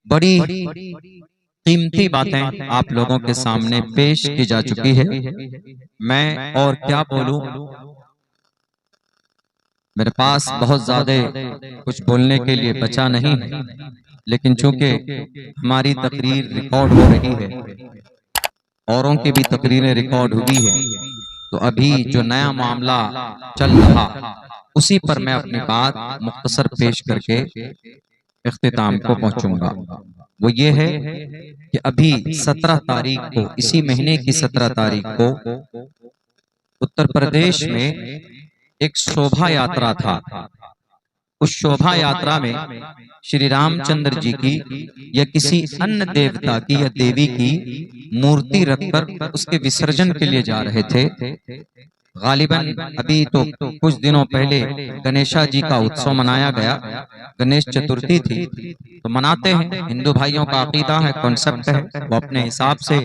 बड़ी कीमती बातें आप लोगों के सामने पेश की जा चुकी है। मैं और क्या बोलूं, मेरे पास बहुत ज्यादा कुछ बोलने के लिए बचा नहीं है, लेकिन चूंकि हमारी तकरीर रिकॉर्ड हो रही है, औरों की भी तकरीरें रिकॉर्ड हुई है, तो अभी जो नया मामला चल रहा उसी पर मैं अपनी बात मुख्तसर पेश करके इख्तिताम को पहुंचूंगा। वो ये है कि अभी 17 तारीख को, इसी महीने की 17 तारीख को उत्तर प्रदेश में एक शोभा यात्रा था। उस शोभा यात्रा में श्री रामचंद्र जी की या किसी अन्य देवता की या देवी की मूर्ति रखकर उसके विसर्जन के लिए जा रहे थे। गालिबन अभी तो कुछ दिनों पहले गणेशा जी का उत्सव मनाया गया, गणेश चतुर्थी थी, तो मनाते हैं। हिंदू भाइयों का अकीदा है, कॉन्सेप्ट है, वो अपने हिसाब से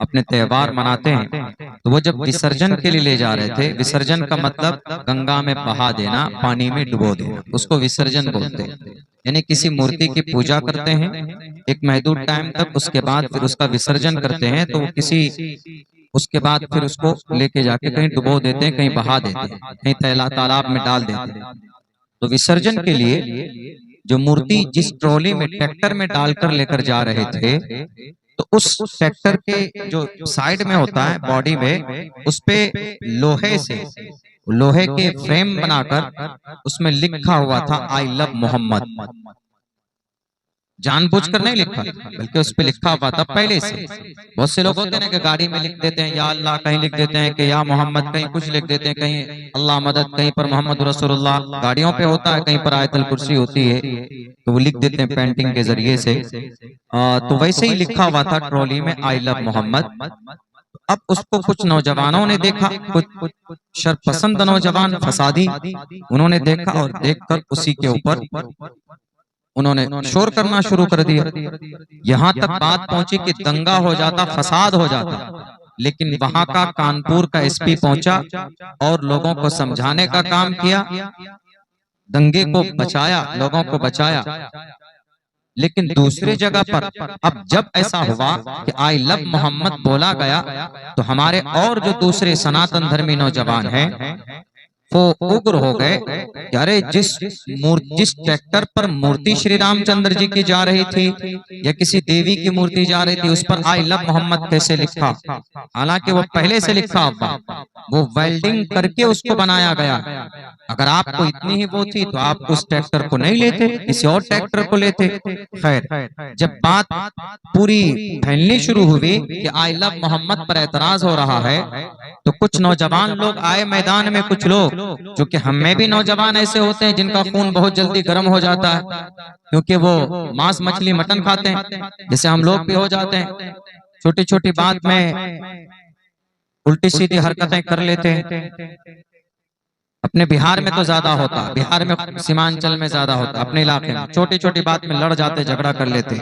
अपने त्योहार मनाते हैं। तो वो जब विसर्जन के लिए ले जा रहे थे, विसर्जन का मतलब गंगा में बहा देना, पानी में डुबो देना, उसको विसर्जन बोलते हैं। यानी किसी मूर्ति की पूजा करते हैं एक महदूद टाइम तक, उसके बाद फिर उसका विसर्जन करते हैं, तो उसके बाद फिर उसको लेके जाके कहीं डुबो देते हैं, कहीं बहा देते हैं, कहीं तालाब में डाल देते हैं। तो विसर्जन के लिए जो मूर्ति जिस ट्रॉली में, ट्रैक्टर में डालकर लेकर जा रहे थे, तो उस ट्रैक्टर के जो साइड में होता है बॉडी में, उस पे लोहे के फ्रेम बनाकर उसमें लिखा हुआ था आई लव मोहम्मद। जानबूझकर नहीं लिखा, बल्कि उस पे लिखा हुआ था पहले से। बहुत से लोग होते हैं कि गाड़ी में लिख देते हैं या अल्लाह, कहीं लिख देते हैं कि या मोहम्मद, कहीं कुछ लिख देते हैं, कहीं अल्लाह मदद, कहीं पर मोहम्मद रसूलुल्लाह। गाड़ियों पे होता है, कहीं पर आयतुल कुर्सी होती है, तो वो लिख देते हैं पेंटिंग के जरिए से। तो वैसे ही लिखा हुआ था ट्रॉली में आई लव मोहम्मद। अब उसको कुछ नौजवानों ने देखा, कुछ शरपसंद नौजवान फसादी, उन्होंने देखा और देखकर उसी के ऊपर उन्होंने शोर करना शुरू कर दिया। यहां तक बात पहुंची कि दंगा हो जाता, फसाद हो जाता, लेकिन वहां का कानपुर का एसपी पहुंचा और लोगों को समझाने का काम किया, दंगे को बचाया, लोगों को बचाया। लेकिन दूसरी जगह पर अब जब ऐसा हुआ कि आई लव मोहम्मद बोला गया, तो हमारे और जो दूसरे सनातन धर्मी नौजवान हैं वो उग्र हो गए कि अरे जिस ट्रैक्टर पर मूर्ति श्री रामचंद्र जी की जा रही थी या किसी देवी की मूर्ति जा रही थी, उस पर आई लव मोहम्मद कैसे लिखा? हालांकि वो पहले से लिखा हुआ, वो वेल्डिंग करके उसको बनाया गया। अगर आपको इतनी ही वो थी तो आप उस ट्रैक्टर को नहीं लेते, किसी और ट्रैक्टर को लेते। खैर, जब बात पूरी फैलनी शुरू हुई कि आई लव मोहम्मद पर एतराज हो रहा है, तो कुछ नौजवान लोग आए मैदान में। कुछ लोग, क्योंकि हम में भी नौजवान ऐसे होते हैं जिनका खून बहुत जल्दी गर्म हो जाता है, क्योंकि वो मांस मछली मटन खाते हैं, जैसे हम लोग भी हो जाते हैं। छोटी छोटी बात में उल्टी सीधी हरकतें कर लेते हैं। अपने बिहार में तो ज्यादा होता, बिहार में सीमांचल में ज्यादा होता, अपने इलाके में छोटी छोटी बात में लड़ जाते, झगड़ा कर लेते।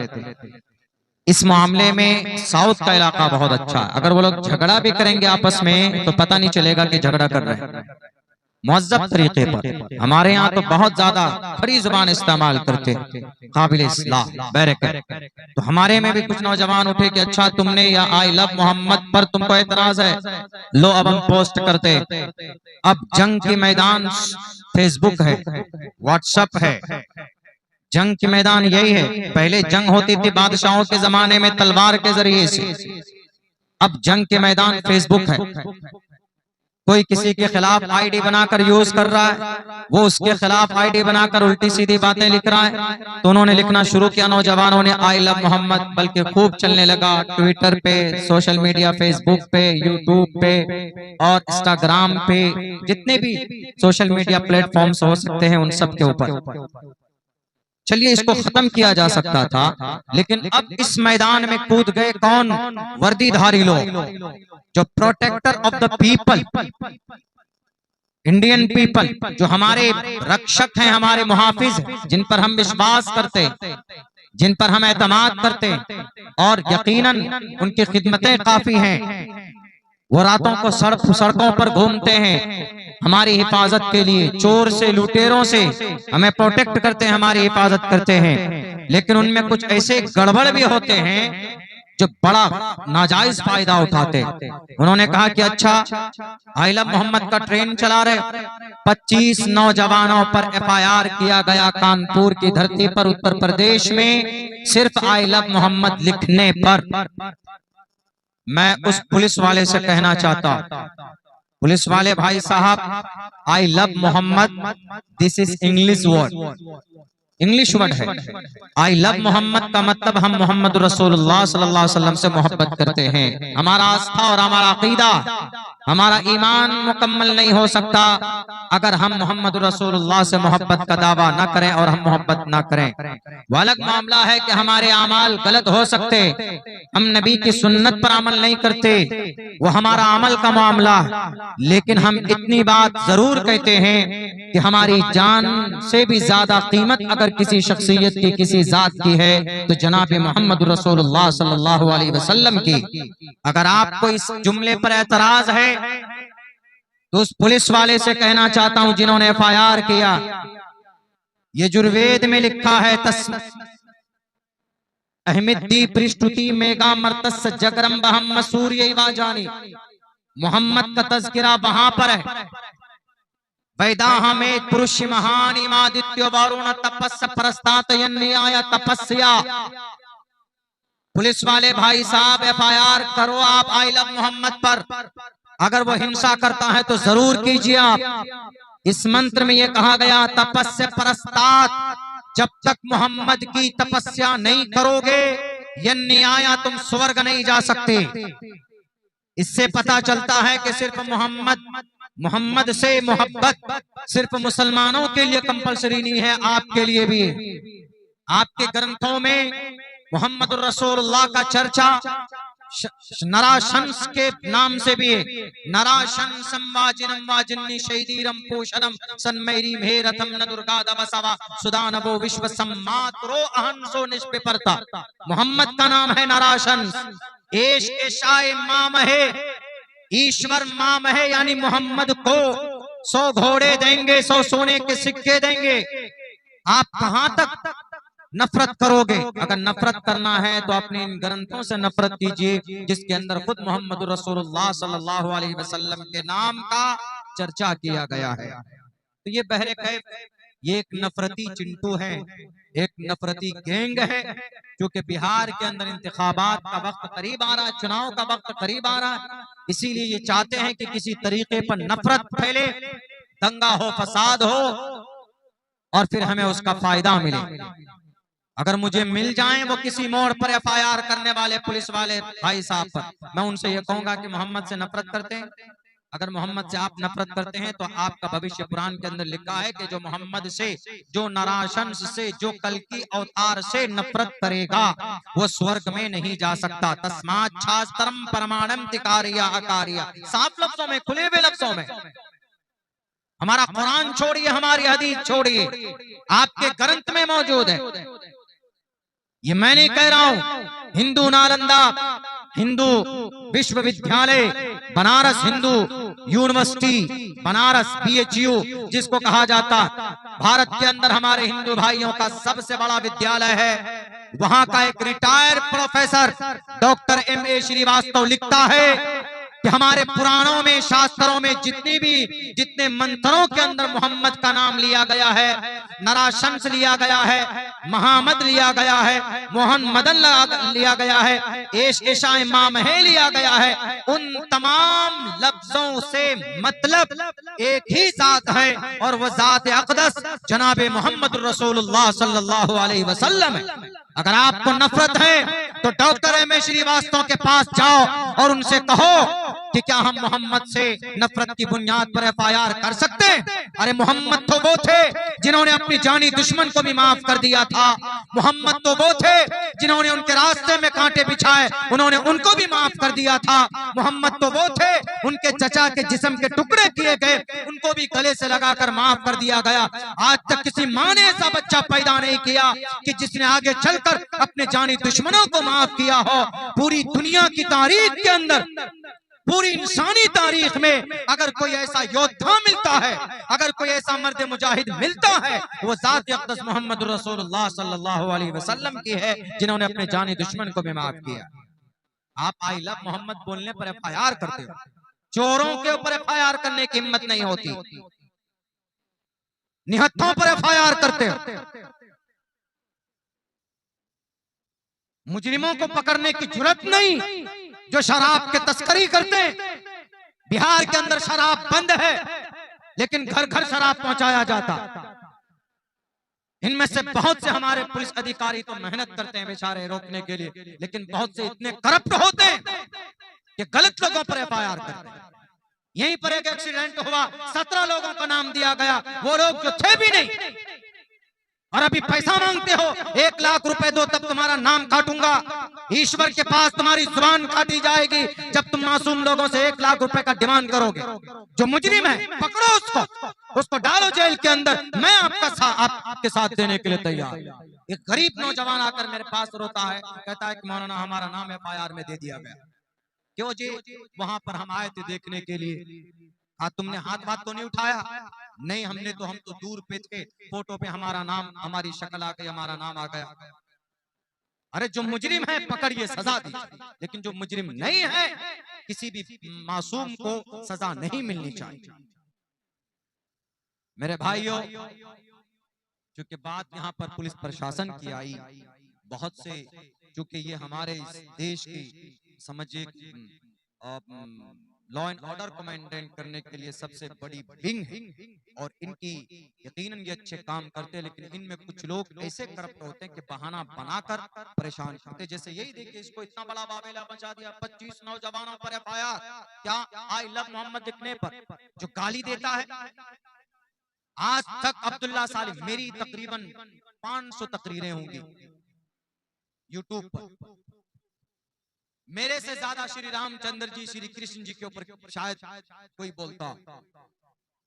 इस मामले में साउथ का इलाका बहुत अच्छा है। अगर वो लोग झगड़ा भी करेंगे आपस में तो पता नहीं चलेगा कि झगड़ा कर रहे हैं, मुअज़्ज़ब तरीके पर। हमारे यहाँ तो बहुत ज्यादा खड़ी जुबान इस्तेमाल करते, काबिल इस्लाह बैरक। तो हमारे में भी कुछ नौजवान उठे कि अच्छा तुमने या आई लव मोहम्मद पर तुमको एतराज है, लो अब हम पोस्ट करते। अब जंग के मैदान फेसबुक है, व्हाट्सएप है, जंग के मैदान यही है। पहले जंग होती थी बादशाहों के जमाने में तलवार के जरिए से, अब जंग के मैदान फेसबुक है। कोई किसी के खिलाफ आईडी बनाकर यूज कर रहा है, वो उसके खिलाफ आईडी बनाकर उल्टी सीधी बातें लिख रहा है, तो उन्होंने लिखना शुरू किया नौजवानों ने आई लव मोहम्मद, बल्कि खूब चलने लगा ट्विटर पे, सोशल मीडिया, फेसबुक पे, यूट्यूब पे और इंस्टाग्राम पे, जितने भी सोशल मीडिया प्लेटफॉर्म्स हो सकते हैं उन सब के ऊपर। चलिए इसको खत्म किया जा सकता था, लेकिन अब इस मैदान में कूद गए कौन? वर्दीधारी लोग, जो protector of the people, Indian people, जो हमारे रक्षक हैं, हमारे मुहाफिज हैं, जिन पर हम विश्वास करते, जिन पर हम एतमाद करते और यकीनन उनकी खिदमतें काफी हैं। वो रातों को सड़कों पर घूमते हैं हमारी हिफाजत के लिए, चोर से लुटेरों से हमें प्रोटेक्ट करते हैं, हमारी हिफाजत करते हैं। लेकिन उनमें कुछ ऐसे गड़बड़ भी होते हैं जो बड़ा नाजायज फायदा उठाते। उन्होंने कहा कि अच्छा, आई लव मोहम्मद का ट्रेन चला रहे, 25 नौजवानों पर FIR किया गया कानपुर की धरती पर, उत्तर प्रदेश में, सिर्फ आई लव मोहम्मद लिखने पर। मैं उस पुलिस वाले से कहना चाहता, पुलिस वाले भाई साहब, I love Mohammed this is English word, English word है। आई लव मोहम्मद का मतलब हम मोहम्मद रसूलुल्लाह सल्लल्लाहु अलैहि वसल्लम से मोहब्बत करते हैं। हमारा आस्था और हमारा अकीदा, हमारा ईमान मुकम्मल नहीं हो सकता अगर हम मोहम्मद रसूलुल्लाह से मोहब्बत का दावा ना करें और हम मोहब्बत ना करें। वो अलग मामला है कि हमारे अमाल गलत हो सकते, हम नबी की सुन्नत पर अमल नहीं करते, वो हमारा अमल का मामला। लेकिन हम इतनी बात जरूर कहते हैं कि हमारी जान से भी ज्यादा कीमत अगर किसी शख्सियत की, किसी जात की है तो जनाब मोहम्मद रसूलुल्लाह सल्लल्लाहु अलैहि वसल्लम की। अगर आपको इस जुमले पर एतराज है तो उस पुलिस वाले से कहना चाहता हूं जिन्होंने FIR किया, ये जुर्वेद में लिखा है, अहमदी पृष्ठुति मेगा मर्तस जगरम बहम मसूर्य जानी, मोहम्मद का तज़किरा वहां पर है। वैदाह में पुरुष महान इमादित्य वरुण तपस्या प्रस्तात न्याय तपस्या। पुलिस वाले भाई साहब, FIR करो आप आई लव मोहम्मद पर। अगर वो हिंसा करता है तो जरूर कीजिए आप। इस मंत्र में ये कहा गया, तपस्या प्रस्तात, जब तक मोहम्मद की तपस्या नहीं करोगे न्याय तुम स्वर्ग नहीं जा सकते। इससे पता चलता है कि सिर्फ मोहम्मद से मोहब्बत सिर्फ मुसलमानों के लिए कंपलसरी नहीं है, आपके लिए भी। आपके ग्रंथों में मोहम्मद रसूलुल्लाह का चर्चा नराशंस के नाम से भी है। नराशंसम वाजिनम वाजिन्नी शैदीरम पोषणम सन्मैरी मेरथम न दुर्गा दवसवा सुदानवो विश्व सम्मात्रो अहंसो निष्पिपर्ता। मोहम्मद का नाम है नराशंस। एश एशाए माम है, ईश्वर माम है, यानी मोहम्मद को 100 घोड़े देंगे, 100 सोने के सिक्के देंगे। आप कहां तक नफरत करोगे? अगर नफरत करना है तो अपने इन ग्रंथों से नफरत कीजिए जिसके अंदर खुद मोहम्मद रसूलुल्लाह सल्लल्लाहु अलैहि वसल्लम के नाम का चर्चा किया गया है। तो ये बहरे कैफ, ये एक नफरती चिंटू है, एक नफरती गैंग है, क्योंकि बिहार के अंदर इंतखाबात का वक्त करीब आ रहा है, चुनाव का वक्त करीब आ रहा है। इसीलिए ये चाहते हैं कि किसी तरीके पर नफरत फैले, दंगा हो, फसाद हो और फिर हमें उसका फायदा मिले। अगर मुझे मिल जाएं वो किसी मोड़ पर FIR करने वाले पुलिस वाले भाई साहब पर, मैं उनसे ये कहूंगा कि मोहम्मद से नफरत करते हैं। अगर मोहम्मद से आप नफरत करते हैं तो आपका भविष्य कुरान के अंदर लिखा है कि जो मोहम्मद से, जो नराशंस से, जो कल की अवतार से नफरत करेगा वो स्वर्ग में नहीं जा सकता। तस्मात् शास्त्रम परमाणम तिकारिया अकारिया। साफ लफ्जों में, खुले हुए लफ्जों में। हमारा कुरान छोड़िए, हमारी हदीस छोड़िए, आपके ग्रंथ में मौजूद है। ये मैं नहीं कह रहा हूं। हिंदू नालंदा, हिंदू विश्वविद्यालय, बनारस हिंदू यूनिवर्सिटी, बनारस BHU जिसको कहा जाता, भारत के अंदर हमारे हिंदू भाइयों का सबसे बड़ा विद्यालय है। वहां का एक retired professor doctor MA Srivastava लिखता है कि हमारे पुराणों में, शास्त्रों में जितने मंत्रों के अंदर मोहम्मद का नाम लिया गया है, नराशंस लिया गया है, महामद लिया गया है, मोहन मदन लिया गया है, एश एशाए मामहे लिया गया है, उन तमाम लफ्जों से मतलब एक ही जात है और वह जात अक़दस जनाबे मोहम्मद रसूलुल्लाह सल्लल्लाहु अलैहि वसल्लम है। अगर आपको नफरत है तो डॉक्टर MA श्रीवास्तव के पास जाओ और उनसे कहो कि क्या हम मोहम्मद से नफरत की बुनियाद पर FIR कर सकते हैं? अरे मोहम्मद तो वो थे जिन्होंने अपनी जानी दुश्मन को भी माफ कर दिया था। मोहम्मद तो वो थे जिन्होंने उनके रास्ते में कांटे बिछाए, उन्होंने उनको भी माफ कर दिया था। मोहम्मद तो वो थे, उनके चचा के जिस्म के टुकड़े किए गए, उनको भी गले से लगाकर माफ कर दिया गया। आज तक किसी माँ ने ऐसा बच्चा पैदा नहीं किया कि जिसने आगे चलकर अपने जानी दुश्मनों को माफ किया हो। पूरी दुनिया की तारीख के अंदर पूरी इंसानी तारीख में अगर कोई ऐसा योद्धा मिलता है, अगर कोई ऐसा मर्द मुजाहिद मिलता है, वो ज़ात अक़दस मोहम्मद रसूलुल्लाह सल्लल्लाहु अलैहि वसल्लम की है, जिन्होंने अपने जानी दुश्मन को भी माफ किया। आप आई लव मोहम्मद बोलने पर FIR करते हो, चोरों के ऊपर FIR करने की हिम्मत नहीं होती, निहत्थों पर FIR करते हो, मुजरिमों को पकड़ने की जुर्रत नहीं, जो शराब के तस्करी करते हैं। बिहार के अंदर शराब बंद है, लेकिन घर घर शराब पहुंचाया जाता। इनमें से बहुत से हमारे पुलिस अधिकारी तो मेहनत करते हैं बेचारे रोकने के लिए, लेकिन बहुत से इतने करप्ट होते हैं कि गलत लोगों पर FIR करते हैं। यहीं पर एक एक्सीडेंट हुआ, 17 लोगों का नाम दिया गया, वो लोग जो थे भी नहीं, और अभी पैसा मांगते हो, 1 लाख रुपए दो तब तुम्हारा नाम काटूंगा। ईश्वर के पास तुम्हारी जुबान काटी जाएगी जब तुम मासूम लोगों से 1 लाख रुपए का डिमांड करोगे। जो मुजरिम है पकड़ो उसको डालो जेल के अंदर, मैं आपके साथ देने के लिए तैयार। एक गरीब नौजवान आकर मेरे पास रोता है, कहता है कि मौलाना हमारा नाम FIR में दे दिया गया। क्यों जी? वहां पर हम आए थे देखने के लिए। हाँ, तुमने हाथ तो नहीं उठाया? नहीं, हम तो दूर पे थे, फोटो पे हमारा नाम, हमारी शक्ल आ गई, हमारा नाम आ गया। अरे जो मुजरिम है पकड़िए, सजा दीजिए, लेकिन जो मुजरिम नहीं है, किसी भी मासूम को सजा नहीं मिलनी चाहिए। मेरे भाइयों, चूंकि बात यहाँ पर पुलिस प्रशासन की आई, बहुत से चूंकि ये हमारे इस देश की समझिए लॉ एंड ऑर्डर को मेंटेन करने के लिए सबसे बड़ी विंग है, और इनकी यकीनन ये अच्छे काम करते हैं, लेकिन इनमें कुछ लोग ऐसे करप्ट होते हैं कि बहाना बनाकर परेशान करते। जैसे यही देखिए, इसको इतना बड़ा वावेला मचा दिया, 25 नौजवानों पर FIR। क्या? आई लव मोहम्मद लिखने पर जो गाली देता है। आज तक अब्दुल्ला सालिम, मेरी तकरीबन 500 तकरीरें होंगी यूट्यूब पर, मेरे से ज्यादा श्री रामचंद्र जी, श्री कृष्ण जी के ऊपर शायद कोई बोलता।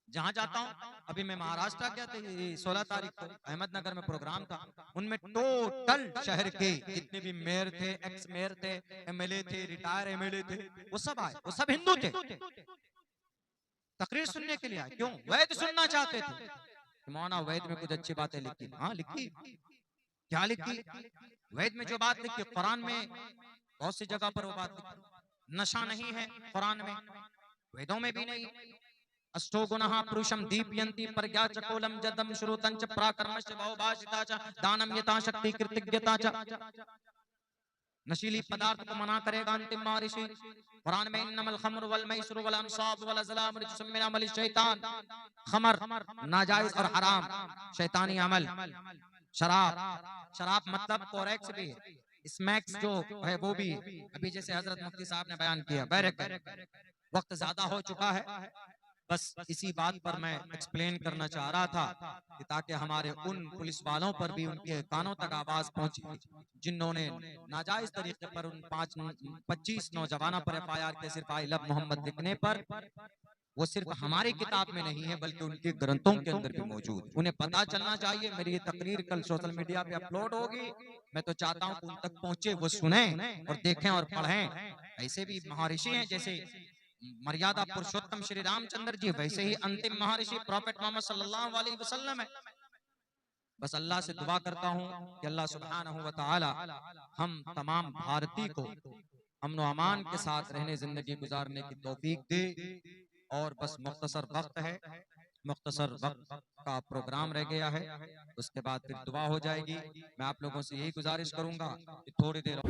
जहां जाता हूं, अभी मैं महाराष्ट्र गया था, 16 तारीख को अहमदनगर में प्रोग्राम था, उनमें टोटल शहर के जितने भी मेयर थे, एक्स मेयर थे, MLA थे, रिटायर MLA थे, वो सब आए, वो सब हिंदू थे। तकरीर सुनने के लिए आए। क्यों? वैद सुनना चाहते थे। मौलाना वैद में कुछ अच्छी बातें लिखी। हाँ लिखी। क्या लिखी? वैद में जो बात लिखी, कुरान में बहुत सी जगह पर वो बात लिखी। नशा नहीं है कुरान में, वेदों में भी नहीं। अष्टो गुणः पुरुषम दीपयन्ति प्रज्ञा च कोलम जदम श्रुतं च प्राकर्मश्च बहुभाषिता च दानम यथा शक्ति कृतज्ञता च। नशीली पदार्थ को मना करेगा अंतिम महर्षि कुरान में, इन्नमल खम्र वल मैसर वल अंसाब वल अज़लाम रिज्सुम मिन अमल शैतान। खमर नाजायज और हराम, शैतानी अमल। शराब मतलब कोरेक्स भी है, स्मैक्स जो है वो भी। अभी जैसे हजरत मुफ्ती साहब ने बयान किया, वक्त ज्यादा हो चुका है, बस इसी बात पर मैं एक्सप्लेन करना चाह रहा था कि ताकि हमारे उन पुलिस वालों पर भी उनके कानों तक आवाज पहुंचे जिन्होंने नाजायज तरीके पर उन 25 नौजवानों पर FIR के सिर्फ आई लव मोहम्मद लिखने पर। वो सिर्फ हमारी किताब में नहीं है बल्कि उनके ग्रंथों के अंदर भी मौजूद। उन्हें पता चलना चाहिए। मेरी ये तकरीर कल सोशल मीडिया पे अपलोड होगी, मैं तो चाहता हूं कि उन तक पहुंचे, वो सुने और देखें और पढ़ें। ऐसे भी महर्षि हैं, जैसे मर्यादा पुरुषोत्तम श्री रामचंद्र जी, वैसे ही अंतिम महर्षि प्रॉफेट मोहम्मद सल्लल्लाहु अलैहि वसल्लम है। बस अल्लाह से दुआ करता हूं कि अल्लाह सुब्हानहू व तआला हम तमाम भारतीय को अमन व अमान के साथ रहने, जिंदगी गुजारने की तौफीक दे। और बस मुख्तसर वक्त है, मुख्तसर वक्त का प्रोग्राम रह गया है, उसके बाद फिर दुआ हो जाएगी। मैं आप लोगों से यही गुजारिश करूंगा कि थोड़ी देर